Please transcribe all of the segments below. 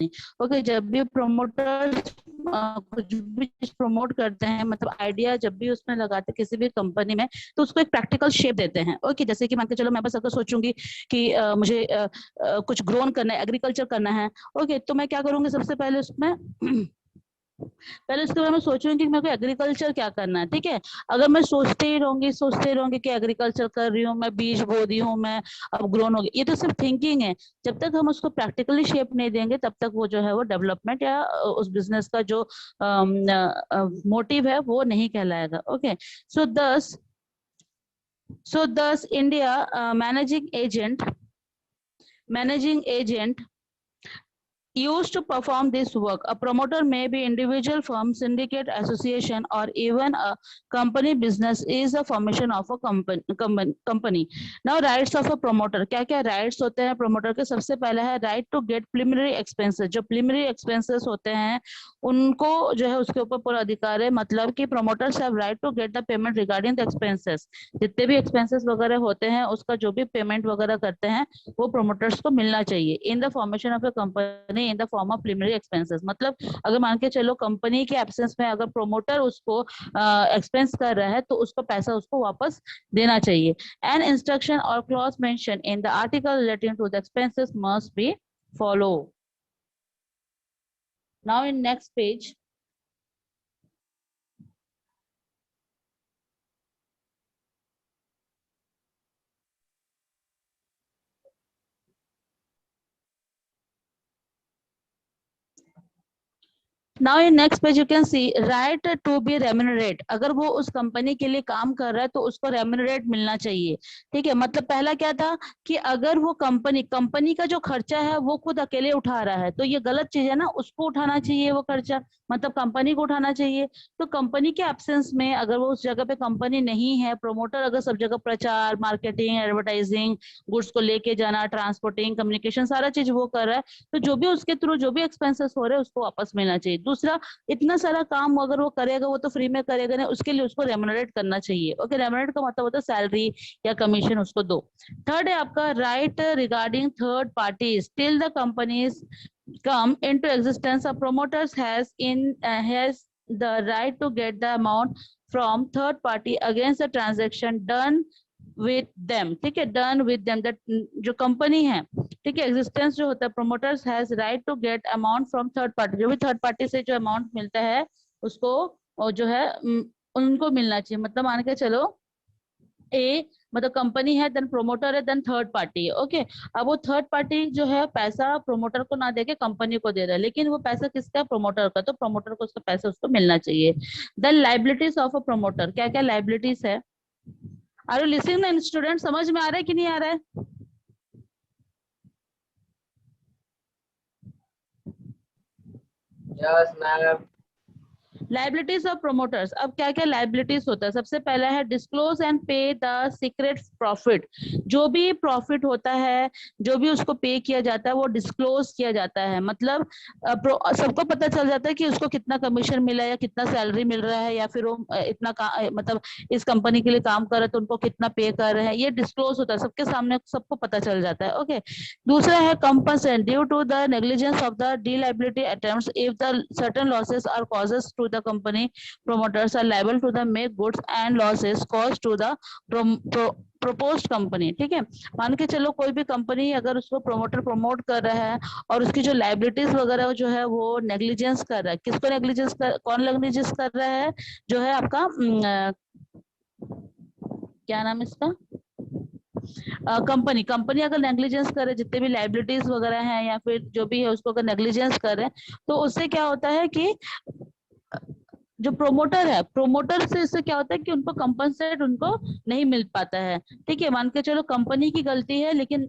Okay, जब भी promoter कुछ भी चीज प्रमोट करते हैं, मतलब आइडिया जब भी उसमें लगाते हैं किसी भी कंपनी में, तो उसको एक प्रैक्टिकल शेप देते हैं। ओके, जैसे कि मान के चलो मैं बस अगर सोचूंगी कि मुझे कुछ ग्रोन करना है, एग्रीकल्चर करना है। ओके, तो मैं क्या करूंगी, सबसे पहले उसमें पहले इसके बारे में सोचूंगी कि मेरे को एग्रीकल्चर क्या करना है। ठीक है, अगर मैं सोचते ही रहूंगी कि एग्रीकल्चर कर रही हूँ, मैं बीज बो दी हूँ, मैं अब ग्रोन हो गई, ये तो सिर्फ थिंकिंग है। जब तक हम उसको प्रैक्टिकली शेप नहीं देंगे तब तक वो जो है वो डेवलपमेंट या उस बिजनेस का जो मोटिव है वो नहीं कहलाएगा। ओके, सो दस India managing agent used to perform this work. A promoter may be individual firm, syndicate, association, or even a company. Business is a formation of a company. Now, rights of a promoter. क्या क्या rights होते हैं promoter के? सबसे पहला है right to get preliminary expenses. जो preliminary expenses होते हैं उनको जो है उसके ऊपर पूरा अधिकार है। मतलब कि promoters have right to get the payment regarding the expenses. जितने भी expenses वगैरह होते हैं उसका जो भी payment वगैरह करते हैं वो promoters को मिलना चाहिए। In the formation of a company in the form of preliminary expenses. मतलब अगर मान के चलो कंपनी के एब्सेंस में अगर प्रोमोटर उसको एक्सपेंस कर रहा है तो उसका पैसा उसको वापस देना चाहिए। An instruction or clause mention in the article relating to the expenses must be follow. Now in next page, now in next page you can see right to be remunerate. अगर वो उस कंपनी के लिए काम कर रहा है तो उसको रेम्यूनरेट मिलना चाहिए। ठीक है, मतलब पहला क्या था कि अगर वो कंपनी का जो खर्चा है वो खुद अकेले उठा रहा है तो ये गलत चीज है ना, उसको उठाना चाहिए वो खर्चा, मतलब कंपनी को उठाना चाहिए। तो कंपनी के एब्सेंस में अगर वो उस जगह पे कंपनी नहीं है, प्रोमोटर अगर सब जगह प्रचार, मार्केटिंग, एडवर्टाइजिंग, गुड्स को लेके जाना, ट्रांसपोर्टिंग, कम्युनिकेशन, सारा चीज वो कर रहा है, तो जो भी उसके थ्रू जो भी एक्सपेंसेस हो रहे हैं उसको वापस मिलना चाहिए। दूसरा, इतना सारा काम अगर वो करेगा वो तो फ्री में करेगा नहीं, उसके लिए उसको रेम्यूनरेट करना चाहिए। ओके, रेम्यूनरेट का मतलब होता है सैलरी या कमीशन उसको दो। थर्ड है आपका right regarding third parties till the companies come into existence. A promoters has the right to get the amount from third party against the transaction done with them। ठीक है, done with them, that जो company है, ठीक है, existence जो होता है, promoters has right to get amount from third party. जो भी थर्ड पार्टी से जो अमाउंट मिलता है उसको और जो है उनको मिलना चाहिए। मतलब मान के चलो ए, मतलब कंपनी है, देन प्रोमोटर है, देन थर्ड पार्टी है। ओके, अब वो थर्ड पार्टी जो है पैसा प्रोमोटर को ना देके कंपनी को दे रहा है, लेकिन वो पैसा किसका है? प्रोमोटर का, तो प्रोमोटर को उसका पैसा उसको मिलना चाहिए। Then liabilities of a promoter, क्या क्या लाइबिलिटीज है? Are you listening student? समझ में आ रहा है कि नहीं आ रहा है? Yes ma'am. Liabilities of promoters. अब क्या क्या लाइबिलिटीज होता है? सबसे पहला है डिस्क्लोज एंड पे द सीक्रेट प्रॉफिट। जो भी प्रॉफिट होता है, जो भी उसको पे किया जाता है वो डिस्क्लोज किया जाता है। मतलब सबको पता चल जाता है कि उसको कितना कमीशन मिला है या कितना सैलरी मिल रहा है, या फिर वो मतलब इस कंपनी के लिए काम कर रहे हैं तो उनको कितना पे कर रहे हैं, ये डिस्क्लोज होता है सबके सामने, सबको पता चल जाता है। ओके, दूसरा है compensation due to the negligence of the liability attempts if the certain losses are causes to the company, promoters are liable to the make goods and losses caused to the proposed company। ठीक है, मान के चलो कोई भी company अगर उसको promoter promote कर रहा है और उसकी जो लाइबिलिटीज वगैरह जो है वो नेग्लिजेंस कर रहा है, किसको नेग्लिजेंस कौन नेग्लिजेंस कर रहा है? जो है आपका क्या नाम है इसका, कंपनी अगर नेग्लिजेंस करे, जितने भी लाइबिलिटीज वगैरह हैं या फिर जो भी है उसको अगर नेग्लिजेंस करे तो उससे क्या होता है कि जो प्रोमोटर है, प्रोमोटर से इससे क्या होता है कि उनको कंपनसेट उनको नहीं मिल पाता है। ठीक है, मान के चलो कंपनी की गलती है लेकिन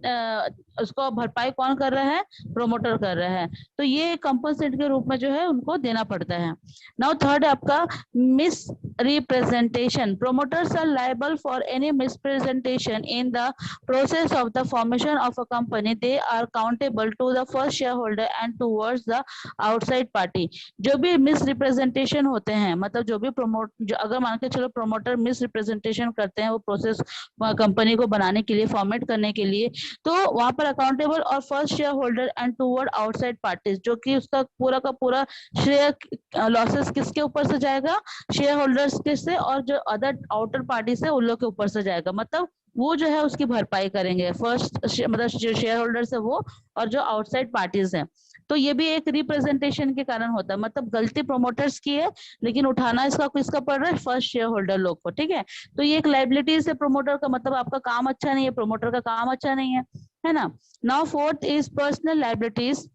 उसको भरपाई कौन कर रहा है? प्रोमोटर कर रहा है, तो ये कंपनसेट के रूप में जो है उनको देना पड़ता है। नाउ थर्ड है आपका misrepresentation. Promoters are liable for any misrepresentation in the process of the formation of a company. They are countable to the first shareholder and towards the outside party. जो भी miss representation होते हैं, मतलब जो भी जो अगर मान के चलो प्रोमोटर मिस रिप्रेजेंटेशन करते हैं वो प्रोसेस कंपनी को बनाने के लिए, फॉर्मेट करने के लिए, तो वहां पर अकाउंटेबल और first shareholder and toward outside parties, जो कि उसका पूरा का पूरा शेयर लॉसेस किसके ऊपर से जाएगा, शेयर होल्डर्स के से, और जो अदर आउटर पार्टी से उन लोग के ऊपर से जाएगा। मतलब वो जो है उसकी भरपाई करेंगे, फर्स्ट मतलब जो शेयर होल्डर्स है वो, और जो आउटसाइड पार्टीज हैं। तो ये भी एक रिप्रेजेंटेशन के कारण होता है, मतलब गलती प्रोमोटर्स की है लेकिन उठाना इसका किसका पड़ रहा है, फर्स्ट शेयर होल्डर लोग को, ठीक है। तो ये एक लाइबिलिटीज है प्रोमोटर का, मतलब आपका काम अच्छा नहीं है, प्रोमोटर का काम अच्छा नहीं है ना। Now fourth is personal liabilities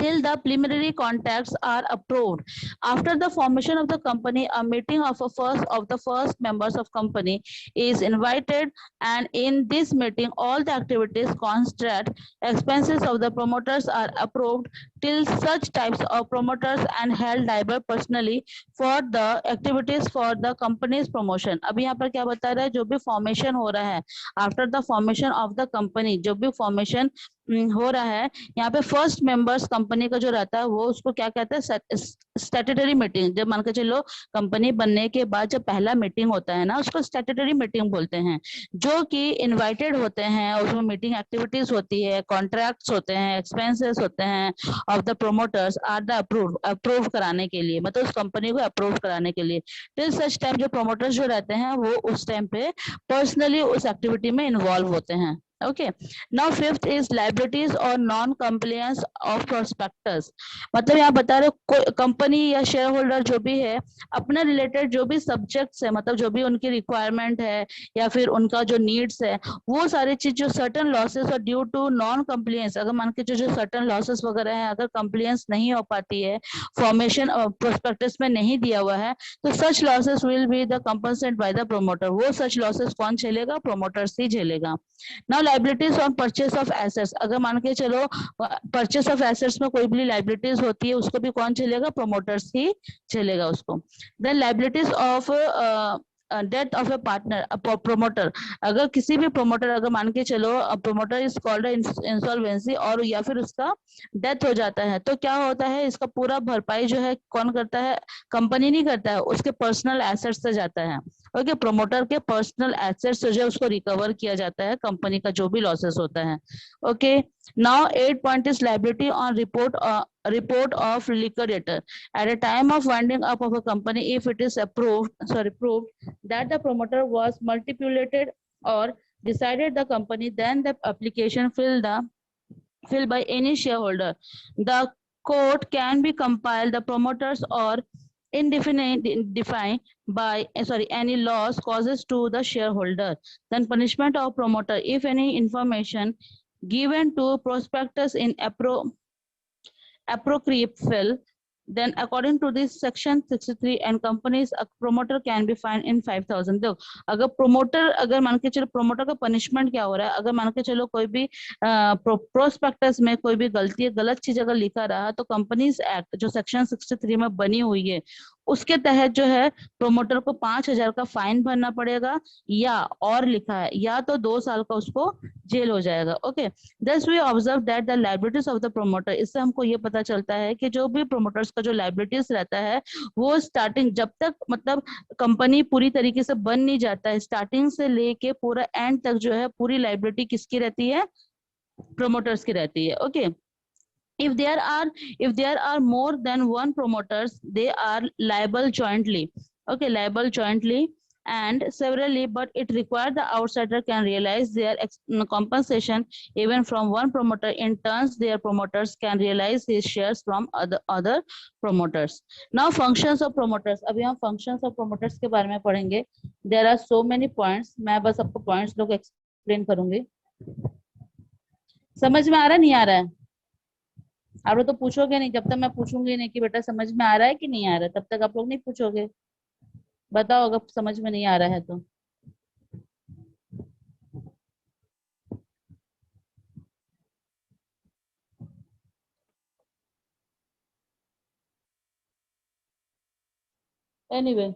till the preliminary contracts are approved. After the formation of the company, a meeting of the first members of company is invited, and in this meeting, all the activities, contract, expenses of the promoters are approved till such types of promoters and held liable personally for the activities for the company's promotion. अभी यहाँ पर क्या बता रहा है, जो भी formation हो रहा है, after the formation of the company, जो भी फॉर्मेशन हो रहा है, यहाँ पे फर्स्ट मेंबर्स कंपनी का जो रहता है वो उसको क्या कहते हैं, स्टैट्यूटरी मीटिंग। जब मान के चलो कंपनी बनने के बाद जब पहला मीटिंग होता है ना, उसको स्टैट्यूटरी मीटिंग बोलते हैं, जो कि इनवाइटेड होते हैं, उसमें मीटिंग एक्टिविटीज होती है, कॉन्ट्रैक्ट्स होते हैं, एक्सपेंसेस होते हैं of the promoters are the approve कराने के लिए, मतलब उस कंपनी को अप्रूव कराने के लिए। टिल सच टाइम जो प्रोमोटर्स जो रहते हैं वो उस टाइम पे पर्सनली उस एक्टिविटी में इन्वॉल्व होते हैं। Okay, now fifth is liabilities और नॉन कंप्लायंस ऑफ प्रोस्पेक्टस। मतलब यहाँ बता रहे कंपनी या शेयर होल्डर जो भी है, अपने रिलेटेड जो भी सब्जेक्ट्स है, मतलब जो भी उनकी रिक्वायरमेंट है या फिर उनका जो नीड्स है, वो सारी चीज जो सर्टन लॉसेस और ड्यू टू नॉन कंप्लायंस, अगर मान के जो सर्टन लॉसेस वगैरह है, अगर कंप्लायंस नहीं हो पाती है, फॉर्मेशन प्रोस्पेक्टस में नहीं दिया हुआ है, तो such losses will be the compensate by the promoter. वो सच लॉसेस कौन झेलेगा, प्रोमोटर्स ही झेलेगा। Now liabilities on purchase of assets, अगर मान के चलो परचेस ऑफ एसेट्स में कोई भी लाइबिलिटीज होती है, उसको भी कौन झेलेगा, प्रोमोटर्स ही झेलेगा उसको। Then liabilities of death of a partner promoter, अगर किसी भी प्रोमोटर, अगर मान के चलो प्रोमोटर इज कॉल्ड इंसॉल्वेंसी और या फिर उसका डेथ हो जाता है, तो क्या होता है, इसका पूरा भरपाई जो है कौन करता है, कंपनी नहीं करता है, उसके पर्सनल एसेट्स से जाता है। ओके, प्रोमोटर के पर्सनल एसेट्स जो है उसको रिकवर किया जाता है, कंपनी का जो भी लॉसेस होता है। Okay, now 8 point is liability on report of liquidator at a time of winding up of a company if it is proved that the promoter was manipulated or decided the company, then the application filled by any shareholder, the court can be compiled the promoters or defined by any loss causes to the shareholder. Then punishment of promoter, if any information given to prospectus in appropriate fill, then according to this section 63 and companies a promoter can be fined in 5,000। देखो, अगर promoter, अगर मान के चलो promoter का punishment क्या हो रहा है, अगर मान के चलो कोई भी प्रोस्पेक्टस में कोई भी गलत चीज अगर लिखा रहा, तो कंपनीज एक्ट जो सेक्शन 63 में बनी हुई है, उसके तहत जो है प्रोमोटर को 5,000 का फाइन भरना पड़ेगा, या और लिखा है या तो 2 साल का उसको जेल हो जाएगा। Okay, thus we observe that the liabilities of the promoter, इससे हमको ये पता चलता है कि जो भी प्रोमोटर्स का जो लाइबिलिटीज रहता है, वो स्टार्टिंग जब तक मतलब कंपनी पूरी तरीके से बन नहीं जाता है, स्टार्टिंग से लेके पूरा एंड तक जो है पूरी लाइबिलिटी किसकी रहती है, प्रोमोटर्स की रहती है। Okay, if there are more than one promoters, they are liable jointly, okay, liable jointly and severally, but it requires the outsider can realize their compensation even from one promoter, in turns their promoters can realize his shares from other promoters। Now functions of promoters, अभी हम functions of promoters के बारे में पढ़ेंगे। There are so many points, मैं बस आपको points लोग explain करूंगी। समझ में आ रहा है, नहीं आ रहा है? आप लोग तो पूछोगे नहीं जब तक मैं पूछूंगी नहीं कि बेटा समझ में आ रहा है कि नहीं आ रहा है, तब तक आप लोग नहीं पूछोगे। बताओ अगर समझ में नहीं आ रहा है तो। Anyway,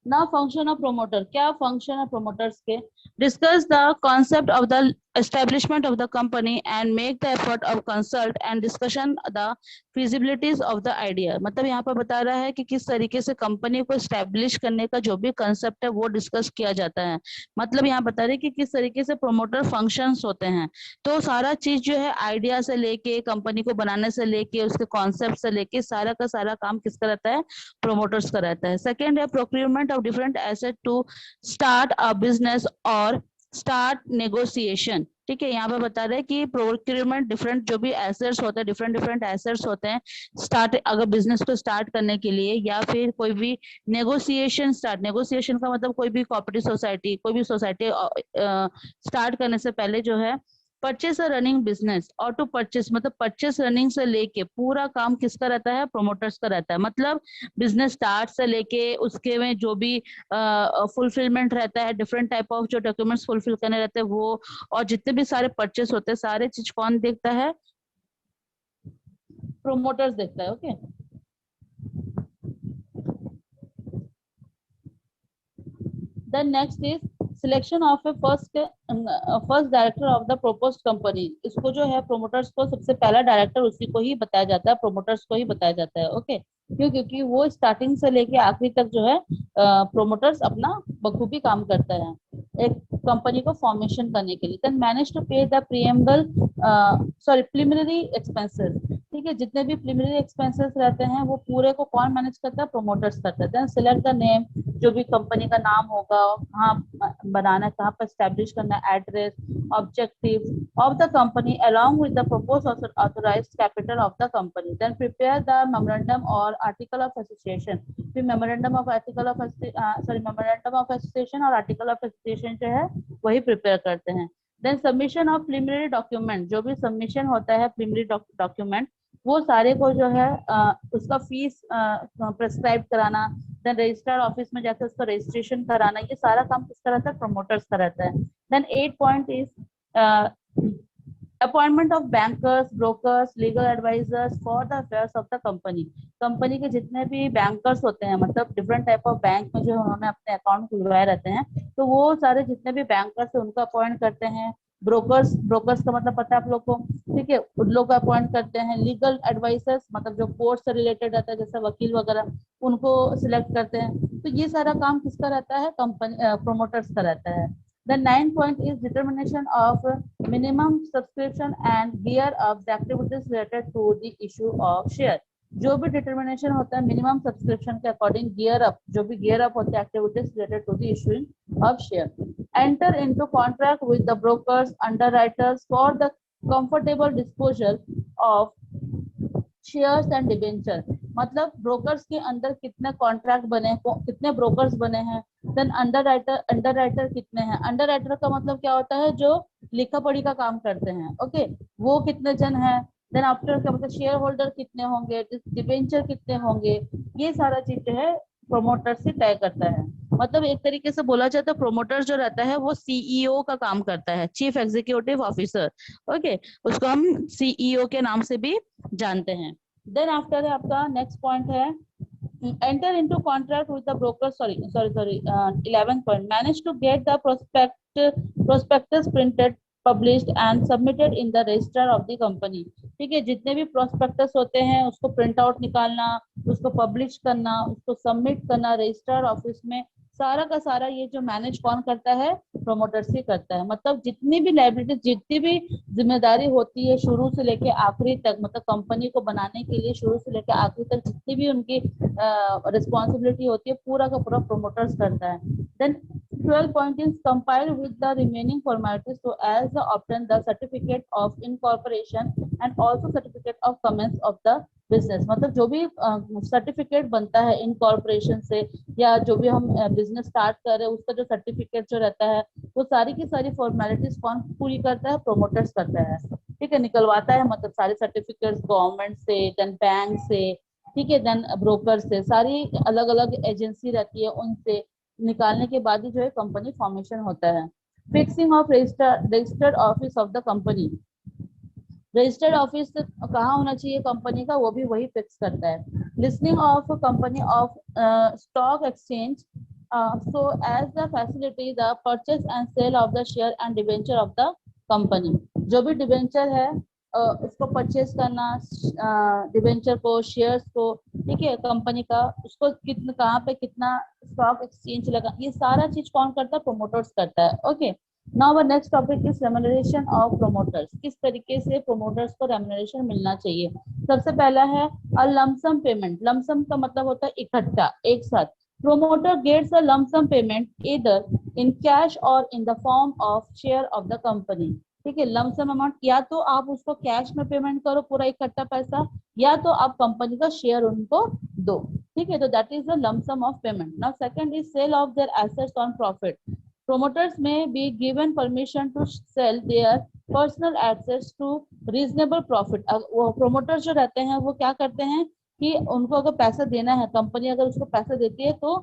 now function of promoter, क्या फंक्शन है प्रोमोटर्स के, discuss the concept of the establishment of the company and make the effort of consult and discussion the feasibilities of the idea। मतलब यहाँ पर बता रहा है कि किस तरीके से कंपनी को स्टैब्लिश करने का जो भी कंसेप्ट है वो डिस्कस किया जाता है। मतलब यहाँ बता रहे हैं कि किस तरीके से प्रोमोटर फंक्शंस होते हैं। तो सारा चीज जो है आइडिया से लेके कंपनी को बनाने से लेके उसके कॉन्सेप्ट से लेके सारा का सारा काम किसका रहता है, प्रोमोटर्स का रहता है। सेकेंड है procurement of different asset to start a business और स्टार्ट नेगोशिएशन। ठीक है, यहाँ पे बता रहे हैं कि प्रोक्यूरमेंट डिफरेंट जो भी एसेट्स होते हैं, डिफरेंट डिफरेंट एसेट्स होते हैं स्टार्ट अगर बिजनेस को स्टार्ट करने के लिए, या फिर कोई भी नेगोशिएशन स्टार्ट, नेगोशिएशन का मतलब कोई भी कोऑपरेटिव सोसाइटी, कोई भी सोसाइटी स्टार्ट करने से पहले जो है परचेस रनिंग बिजनेस और टू परचेस, मतलब परचेस रनिंग से लेके पूरा काम किसका रहता है, प्रोमोटर्स का रहता है। मतलब बिजनेस स्टार्ट से लेके उसके में जो भी फुलफिलमेंट रहता है, डिफरेंट टाइप ऑफ जो डॉक्यूमेंट्स फुलफिल करने रहते हैं वो, और जितने भी सारे परचेस होते हैं सारे चीज कौन देखता है, प्रोमोटर्स देखता है। Okay then next is selection of a first director of the proposed company. इसको जो है प्रोमोटर्स को सबसे पहला डायरेक्टर उसी को ही बताया जाता है, प्रोमोटर्स को ही बताया जाता है। ओके क्यों, क्योंकि वो स्टार्टिंग से लेके आखिरी तक जो है प्रोमोटर्स अपना बखूबी काम करता है एक कंपनी को फॉर्मेशन करने के लिए। देन मैनेज टू पे द प्रीलिमिनरी एक्सपेंसेस। ठीक है, जितने भी प्रीलिमिनरी एक्सपेंसेस रहते हैं वो पूरे को कौन मैनेज करता है, प्रोमोटर्स करता है। देन सिलेक्ट द नेम, जो भी कंपनी का नाम होगा, कहाँ बनाना है, कहाँ पर एस्टेब्लिश करना है, address, objective of the company along with the proposed authorized capital of the company. Then prepare the memorandum or article of association। फिर मेमोरेंडम ऑफ एसोसिएशन और आर्टिकल ऑफ एसोसिएशन जो है वही प्रिपेयर करते हैं। Then submission of preliminary document, जो भी submission होता है प्रीलिमिनरी डॉक्यूमेंट वो सारे को जो है उसका फीस प्रेस्क्राइब कराना, देन रजिस्टर्ड ऑफिस में जाकर उसका रजिस्ट्रेशन कराना, ये सारा काम किसका रहता है, प्रोमोटर्स का रहता है। Then 8 point is appointment of bankers, brokers, legal advisers for the affairs of the company. Company के जितने भी बैंकर्स होते हैं, मतलब डिफरेंट टाइप ऑफ बैंक में जो उन्होंने अपने अकाउंट खुलवाए रहते हैं, तो वो सारे जितने भी बैंकर्स है उनको अपॉइंट करते हैं। ब्रोकर्स, ब्रोकर्स का मतलब पता है आप लोग को, ठीक है, उन लोग को अपॉइंट करते हैं। लीगल एडवाइजर्स मतलब जो कोर्ट से रिलेटेड रहता है जैसे वकील वगैरह, उनको सिलेक्ट करते हैं। तो ये सारा काम किसका रहता है, कंपनी प्रोमोटर्स का रहता है। The 9th point is determination of minimum subscription and gear up the activities related to the issue of share। जो भी डिटर्मिनेशन होता है मिनिमम सब्सक्रिप्शन के अकॉर्डिंग गियर अप, जो भी गियर अप होते हैं activities related to the issuing of share. Enter into contract with the brokers, underwriters for the comfortable disposal of shares and debenture. मतलब ब्रोकर्स के अंदर कितने कॉन्ट्रैक्ट बने, कितने ब्रोकर्स बने हैं। देन अंडरराइटर कितने हैं। अंडरराइटर का मतलब क्या होता है, जो लिखा पढ़ी का काम करते हैं। ओके वो कितने जन हैं। देन आफ्टर का मतलब शेयर होल्डर कितने होंगे, डिबेंचर कितने होंगे, ये सारा चीज जो है प्रोमोटर से तय करता है। मतलब एक तरीके से बोला जाता है प्रोमोटर जो रहता है वो सीईओ का काम करता है, चीफ एग्जीक्यूटिव ऑफिसर। ओके उसको हम सीईओ के नाम से भी जानते हैं। देन आफ्टर आपका नेक्स्ट पॉइंट है enter into contract with the broker, 11th point, manage to get the prospectus printed, published and submitted in the register of the company। ठीक है, जितने भी प्रोस्पेक्टस होते हैं उसको प्रिंट आउट निकालना, उसको पब्लिश करना, उसको सबमिट करना रजिस्टर ऑफिस में, सारा का सारा ये जो मैनेज कौन करता है, प्रोमोटर्स ही करता है। मतलब जितनी भी लाइबिलिटी, जितनी भी जिम्मेदारी होती है शुरू से लेके आखिरी तक, मतलब कंपनी को बनाने के लिए शुरू से लेके आखिरी तक जितनी भी उनकी रिस्पॉन्सिबिलिटी होती है पूरा का पूरा प्रोमोटर्स करता है। Then 12 point is compile with the remaining formalities so as the obtain the certificate of incorporation and also certificate of commence of the business। मतलब जो भी सर्टिफिकेट बनता है इनकॉर्पोरेशन से या जो भी हम बिजनेस स्टार्ट कर रहे हैं उसका जो सर्टिफिकेट जो रहता है वो सारी की सारी फॉर्मेलिटीज कौन पूरी करता है, प्रोमोटर्स करता है। ठीक है, निकलवाता है मतलब सारे सर्टिफिकेट्स गवर्नमेंट से, देन बैंक से, ठीक है, देन ब्रोकर से, सारी अलग अलग एजेंसी रहती है उनसे निकालने के बाद ही जो है कंपनी फॉर्मेशन होता है। Fixing of registered office of the company. Registered office कहाँ होना चाहिए कंपनी का, वो भी वही फिक्स करता है। Listing of company of stock exchange so as the facility the purchase and sale of the share and debenture of the company. जो भी डिबेंचर है उसको परचेज करना, डिबेंचर को, शेयर्स को, ठीक है, कंपनी का, उसको कितना, कहाँ पे कितना स्टॉक एक्सचेंज लगा, ये सारा चीज कौन करता है? प्रोमोटर्स करता है। Okay, now our next topic is remuneration of promoters. किस तरीके से प्रोमोटर्स को रेम्यूनरेशन मिलना चाहिए? सबसे पहला है अ लमसम पेमेंट। लमसम का मतलब होता है इकट्ठा, एक साथ। Promoter gets a lump sum payment either in cash or in the form of share of the company. ठीक है, लमसम अमाउंट, या तो आप उसको कैश में पेमेंट करो पूरा इकट्ठा पैसा, या तो आप कंपनी का शेयर उनको दो। ठीक है, तो that is the lump sum of payment. Now second is sale of their assets on profit. Promoters may be given permission to sell their personal assets to reasonable profit। वो प्रोमोटर जो रहते हैं वो क्या करते हैं कि उनको अगर पैसा देना है, कंपनी अगर उसको पैसा देती है तो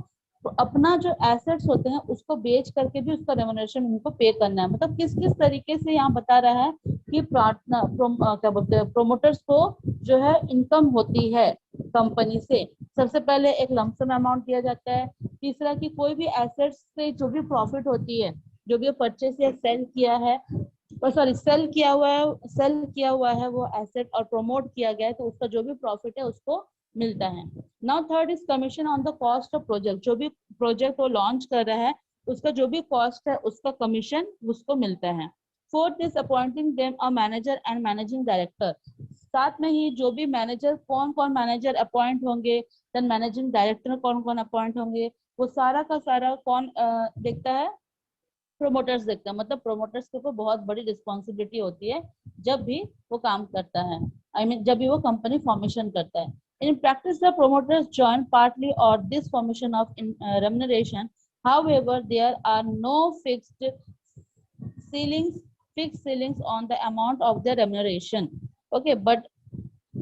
अपना जो एसेट्स होते हैं उसको बेच करके भी उसका रेम्यूनरेशन उनको पे करना है। मतलब किस किस तरीके से यहाँ बता रहा है कि क्या बोलते हैं, प्रोमोटर्स को जो है इनकम होती है कंपनी से। सबसे पहले एक लमसम अमाउंट दिया जाता है। तीसरा कि कोई भी एसेट्स से जो भी प्रॉफिट होती है, जो भी परचेस या सेल किया है, सॉरी सेल किया हुआ है वो एसेट और प्रमोट किया गया है, तो उसका जो भी प्रॉफिट है उसको मिलता है। Now third is commission on the cost of project. जो भी प्रोजेक्ट वो लॉन्च कर रहा है उसका जो भी कॉस्ट है उसका कमीशन उसको मिलता है। Fourth is appointing them a manager and managing director. साथ में ही जो भी मैनेजर, कौन कौन मैनेजर अपॉइंट होंगे, देन मैनेजिंग डायरेक्टर कौन कौन अपॉइंट होंगे, वो सारा का सारा कौन देखता है? प्रोमोटर्स देखते हैं। मतलब प्रोमोटर्स के ऊपर बहुत बड़ी रिस्पॉन्सिबिलिटी होती है जब भी वो काम करता है, जब भी वो कंपनी फॉर्मेशन करता है। In practice the promoters join partly or this formation of remuneration. However, there are no ceilings fixed ceilings on the amount of their remuneration. Okay, but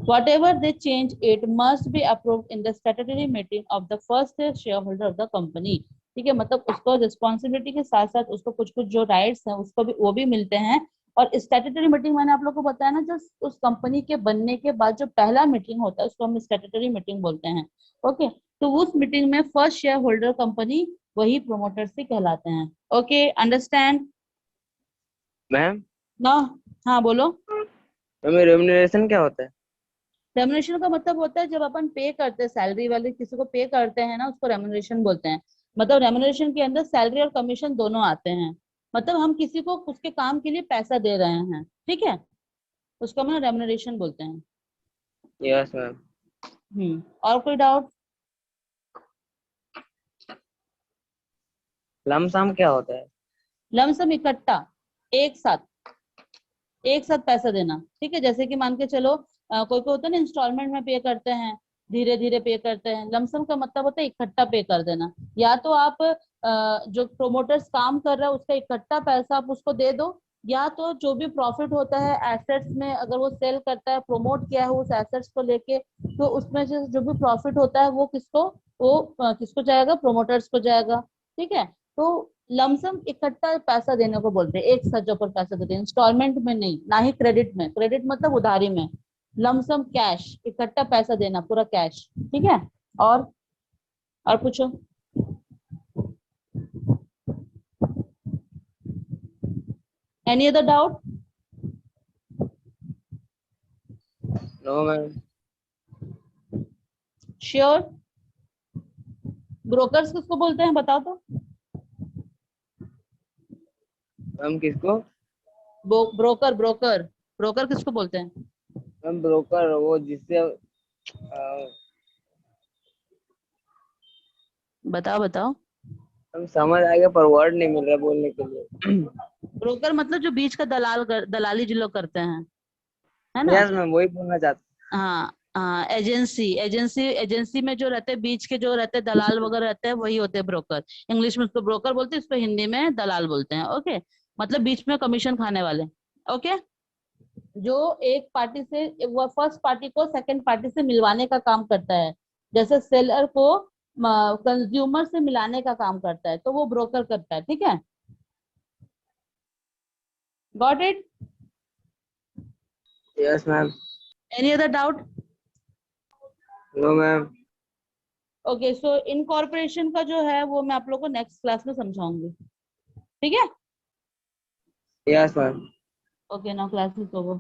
whatever they change, it must be approved in the statutory meeting of the first shareholder of the company। ठीक है, मतलब उसको responsibility के साथ साथ उसको कुछ कुछ जो राइट्स हैं उसको भी, वो भी मिलते हैं। और स्टैट्यूटरी मीटिंग मैंने आप लोग को बताया ना, जो उस कंपनी के बनने के बाद जो पहला मीटिंग होता है उसको हम स्टैट्यूटरी मीटिंग बोलते हैं। ओके, तो उस मीटिंग में फर्स्ट शेयर होल्डर कंपनी वही प्रोमोटर से कहलाते हैं। Okay, understand ma'am? ना? हाँ बोलो। मैम रेम्यूनरेशन क्या होता है? रेमुनेशन का मतलब होता है जब अपन पे करते हैं, सैलरी वाले किसी को पे करते हैं ना, उसको रेमुनेशन बोलते हैं। मतलब रेमुनेशन के अंदर सैलरी और कमीशन दोनों आते हैं। मतलब हम किसी को उसके काम के लिए पैसा दे रहे हैं, ठीक है, उसको हम रेमुनेशन बोलते हैं। Yes ma'am. और कोई डाउट? लमसम क्या होता है? लमसम इकट्ठा, एक साथ, एक साथ पैसा देना। ठीक है, जैसे कि मान के चलो कोई कोई होता है ना इंस्टॉलमेंट में पे करते हैं, धीरे धीरे पे करते हैं। लमसम का मतलब होता है इकट्ठा पे कर देना। या तो आप जो प्रोमोटर्स काम कर रहा है उसका इकट्ठा पैसा आप उसको दे दो, या तो जो भी प्रॉफिट होता है एसेट्स में, अगर वो सेल करता है, प्रमोट किया है उस एसेट्स को लेके, तो उसमें से जो भी प्रॉफिट होता है वो किसको, वो किसको जाएगा? प्रोमोटर्स को जाएगा। ठीक है, तो लमसम इकट्ठा पैसा देने को बोलते हैं, एक साथ जो पर पैसा देते हैं, इंस्टॉलमेंट में नहीं, ना ही क्रेडिट में। क्रेडिट मतलब उधारी में। लमसम कैश, इकट्ठा पैसा देना, पूरा कैश। ठीक है, और पूछो। Any other doubt? No ma'am. Sure? Brokers किसको बोलते हैं बताओ तो? मैम किसको? ब्रोकर, ब्रोकर, ब्रोकर किसको बोलते हैं? मैम ब्रोकर वो जिससे बताओ बताओ। हम समझ आ गया पर वर्ड नहीं मिल रहा बोलने के लिए। ब्रोकर मतलब जो बीच का दलाली जो लोग करते हैं, है ना? यस मैम, वही बोलना चाहता। हाँ हाँ, एजेंसी में जो रहते हैं, बीच के जो रहते हैं दलाल वगैरह रहते हैं, वही होते हैं ब्रोकर। इंग्लिश में उसको ब्रोकर बोलते हैं, इसको हिंदी में दलाल बोलते हैं। ओके, मतलब बीच में कमीशन खाने वाले। ओके, जो एक पार्टी से, वो फर्स्ट पार्टी को सेकंड पार्टी से मिलवाने का काम करता है, जैसे सेलर को कंज्यूमर से मिलाने का काम करता है, तो वो ब्रोकर करता है। ठीक है, got it? Yes ma'am. Any other doubt? No ma'am. Okay, so incorporation का जो है वो मैं आप लोग को नेक्स्ट क्लास में समझाऊंगी। ठीक है? Yes ma'am. Okay, now class is over.